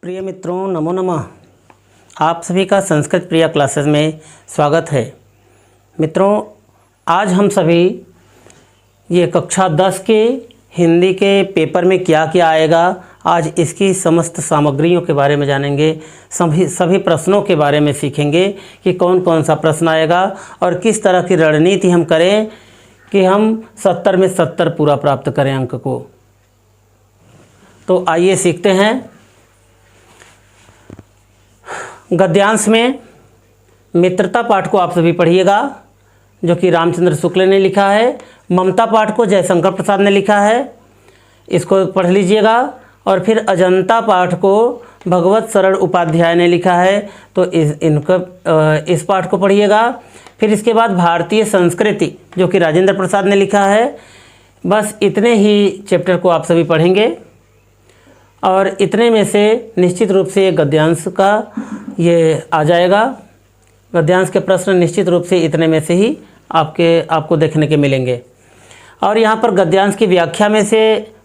प्रिय मित्रों, नमो नमः। आप सभी का संस्कृत प्रिया क्लासेस में स्वागत है। मित्रों, आज हम सभी ये कक्षा 10 के हिंदी के पेपर में क्या क्या आएगा, आज इसकी समस्त सामग्रियों के बारे में जानेंगे। सभी प्रश्नों के बारे में सीखेंगे कि कौन कौन सा प्रश्न आएगा और किस तरह की रणनीति हम करें कि हम 70 में 70 पूरा प्राप्त करें अंक को। तो आइए सीखते हैं। गद्यांश में मित्रता पाठ को आप सभी पढ़िएगा, जो कि रामचंद्र शुक्ल ने लिखा है। ममता पाठ को जयशंकर प्रसाद ने लिखा है, इसको पढ़ लीजिएगा। और फिर अजंता पाठ को भगवत शरण उपाध्याय ने लिखा है, तो इस पाठ को पढ़िएगा। फिर इसके बाद भारतीय संस्कृति, जो कि राजेंद्र प्रसाद ने लिखा है। बस इतने ही चैप्टर को आप सभी पढ़ेंगे और इतने में से निश्चित रूप से गद्यांश का ये आ जाएगा। गद्यांश के प्रश्न निश्चित रूप से इतने में से ही आपको देखने के मिलेंगे। और यहाँ पर गद्यांश की व्याख्या में से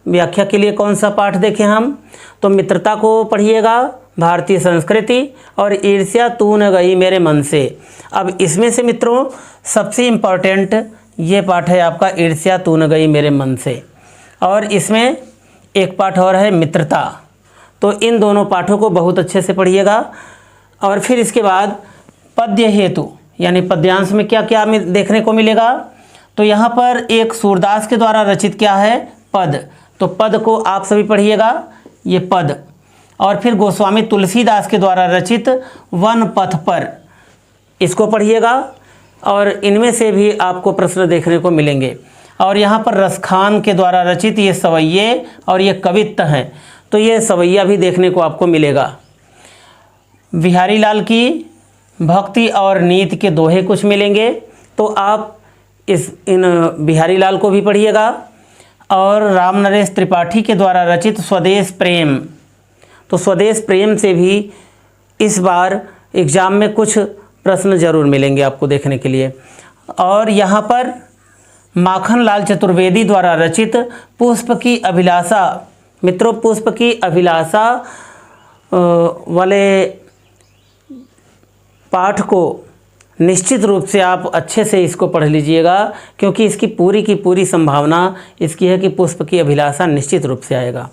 व्याख्या के लिए कौन सा पाठ देखें हम, तो मित्रता को पढ़िएगा, भारतीय संस्कृति और ईर्ष्या तू न गई मेरे मन से। अब इसमें से मित्रों सबसे इम्पॉर्टेंट ये पाठ है आपका, ईर्ष्या तू न गई मेरे मन से। और इसमें एक पाठ और है मित्रता। तो इन दोनों पाठों को बहुत अच्छे से पढ़िएगा। और फिर इसके बाद पद्य हेतु, यानी पद्यांश में क्या क्या देखने को मिलेगा, तो यहाँ पर एक सूरदास के द्वारा रचित क्या है, पद। तो पद को आप सभी पढ़िएगा, ये पद। और फिर गोस्वामी तुलसीदास के द्वारा रचित वन पथ पर, इसको पढ़िएगा। और इनमें से भी आपको प्रश्न देखने को मिलेंगे। और यहाँ पर रसखान के द्वारा रचित ये सवैये और ये कवित्त हैं, तो ये सवैया भी देखने को आपको मिलेगा। बिहारी लाल की भक्ति और नीति के दोहे कुछ मिलेंगे, तो आप इन बिहारी लाल को भी पढ़िएगा। और राम नरेश त्रिपाठी के द्वारा रचित स्वदेश प्रेम, तो स्वदेश प्रेम से भी इस बार एग्ज़ाम में कुछ प्रश्न जरूर मिलेंगे आपको देखने के लिए। और यहाँ पर माखन लाल चतुर्वेदी द्वारा रचित पुष्प की अभिलाषा। मित्रों, पुष्प की अभिलाषा वाले पाठ को निश्चित रूप से आप अच्छे से इसको पढ़ लीजिएगा, क्योंकि इसकी पूरी की पूरी संभावना इसकी है कि पुष्प की अभिलाषा निश्चित रूप से आएगा।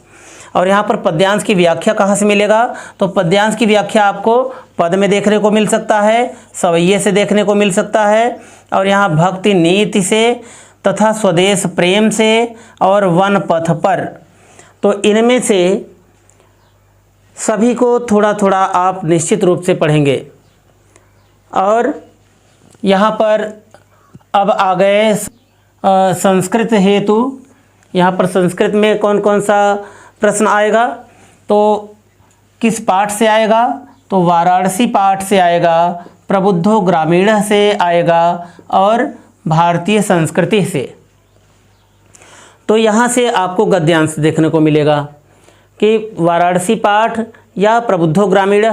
और यहाँ पर पद्यांश की व्याख्या कहाँ से मिलेगा, तो पद्यांश की व्याख्या आपको पद में देखने को मिल सकता है, सवैये से देखने को मिल सकता है, और यहाँ भक्ति नीति से तथा स्वदेश प्रेम से और वन पथ पर। तो इनमें से सभी को थोड़ा थोड़ा आप निश्चित रूप से पढ़ेंगे। और यहाँ पर अब आ गए संस्कृत हेतु। यहाँ पर संस्कृत में कौन कौन सा प्रश्न आएगा, तो किस पाठ से आएगा, तो वाराणसी पाठ से आएगा, प्रबुद्धो ग्रामीण से आएगा और भारतीय संस्कृति से। तो यहाँ से आपको गद्यांश देखने को मिलेगा कि वाराणसी पाठ या प्रबुद्धो ग्रामीण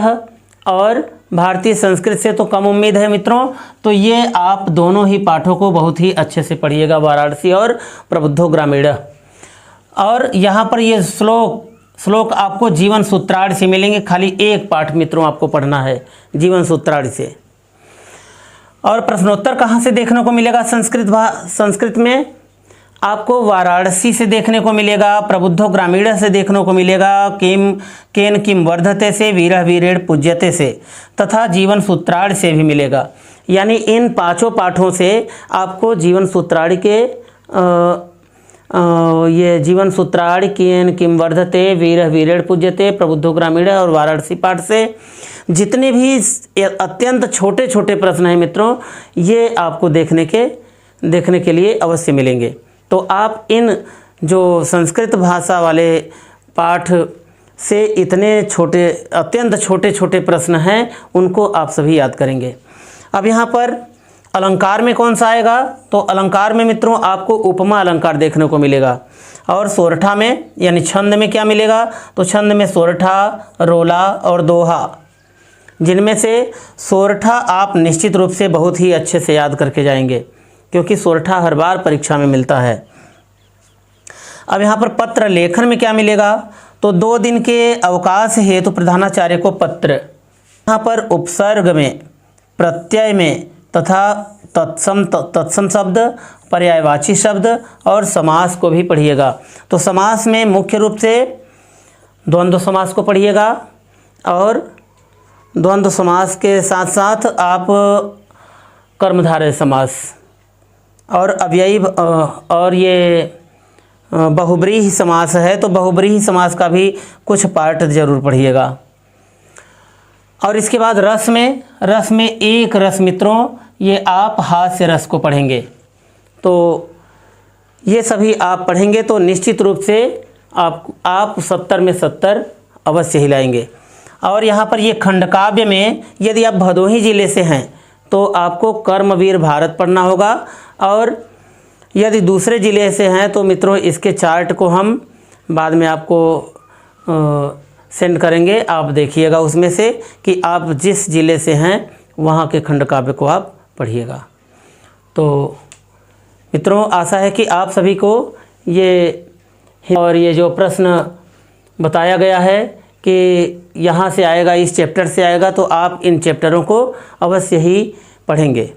और भारतीय संस्कृत से तो कम उम्मीद है मित्रों। तो ये आप दोनों ही पाठों को बहुत ही अच्छे से पढ़िएगा, वाराणसी और प्रबुद्धो ग्रामीण। और यहाँ पर ये श्लोक आपको जीवन सूत्रार्थ से मिलेंगे। खाली एक पाठ मित्रों आपको पढ़ना है जीवन सूत्रार्थ से। और प्रश्नोत्तर कहाँ से देखने को मिलेगा, संस्कृत में आपको वाराणसी से देखने को मिलेगा, प्रबुद्धो ग्रामीण से देखने को मिलेगा, केन किम वर्धते से, वीरः वीरेण पूज्यते से, तथा जीवन सूत्रार्थ से भी मिलेगा। यानी इन पांचों पाठों से आपको जीवन सूत्रार्थ के ये जीवन सूत्रार्थ, केन किम वर्धते, वीरः वीरेण पूज्यते, प्रबुद्धो ग्रामीण और वाराणसी पाठ से जितने भी अत्यंत छोटे छोटे प्रश्न हैं मित्रों, ये आपको देखने के लिए अवश्य मिलेंगे। तो आप इन जो संस्कृत भाषा वाले पाठ से इतने छोटे अत्यंत छोटे छोटे प्रश्न हैं, उनको आप सभी याद करेंगे। अब यहाँ पर अलंकार में कौन सा आएगा, तो अलंकार में मित्रों आपको उपमा अलंकार देखने को मिलेगा। और सोरठा में यानी छंद में क्या मिलेगा, तो छंद में सोरठा, रोला और दोहा, जिनमें से सोरठा आप निश्चित रूप से बहुत ही अच्छे से याद करके जाएंगे, क्योंकि सोरठा हर बार परीक्षा में मिलता है। अब यहाँ पर पत्र लेखन में क्या मिलेगा, तो 2 दिन के अवकाश हेतु प्रधानाचार्य को पत्र। यहाँ पर उपसर्ग में, प्रत्यय में तथा तत्सम शब्द, पर्यायवाची शब्द और समास को भी पढ़िएगा। तो समास में मुख्य रूप से द्वंद्व समास को पढ़िएगा और द्वंद्व समास के साथ साथ आप कर्मधारय समास और अव्ययी और ये बहुब्रीहि समास है तो बहुब्रीहि समास का भी कुछ पार्ट जरूर पढ़िएगा। और इसके बाद रस में एक रस मित्रों, ये आप हास्य रस को पढ़ेंगे। तो ये सभी आप पढ़ेंगे तो निश्चित रूप से आप 70 में 70 अवश्य ही लाएंगे। और यहाँ पर ये खंडकाव्य में यदि आप भदोही जिले से हैं तो आपको कर्मवीर भारत पढ़ना होगा, और यदि दूसरे ज़िले से हैं तो मित्रों इसके चार्ट को हम बाद में आपको सेंड करेंगे। आप देखिएगा उसमें से कि आप जिस ज़िले से हैं वहाँ के खंडकाव्य को आप पढ़िएगा। तो मित्रों आशा है कि आप सभी को ये जो प्रश्न बताया गया है कि यहाँ से आएगा, इस चैप्टर से आएगा, तो आप इन चैप्टरों को अवश्य ही पढ़ेंगे।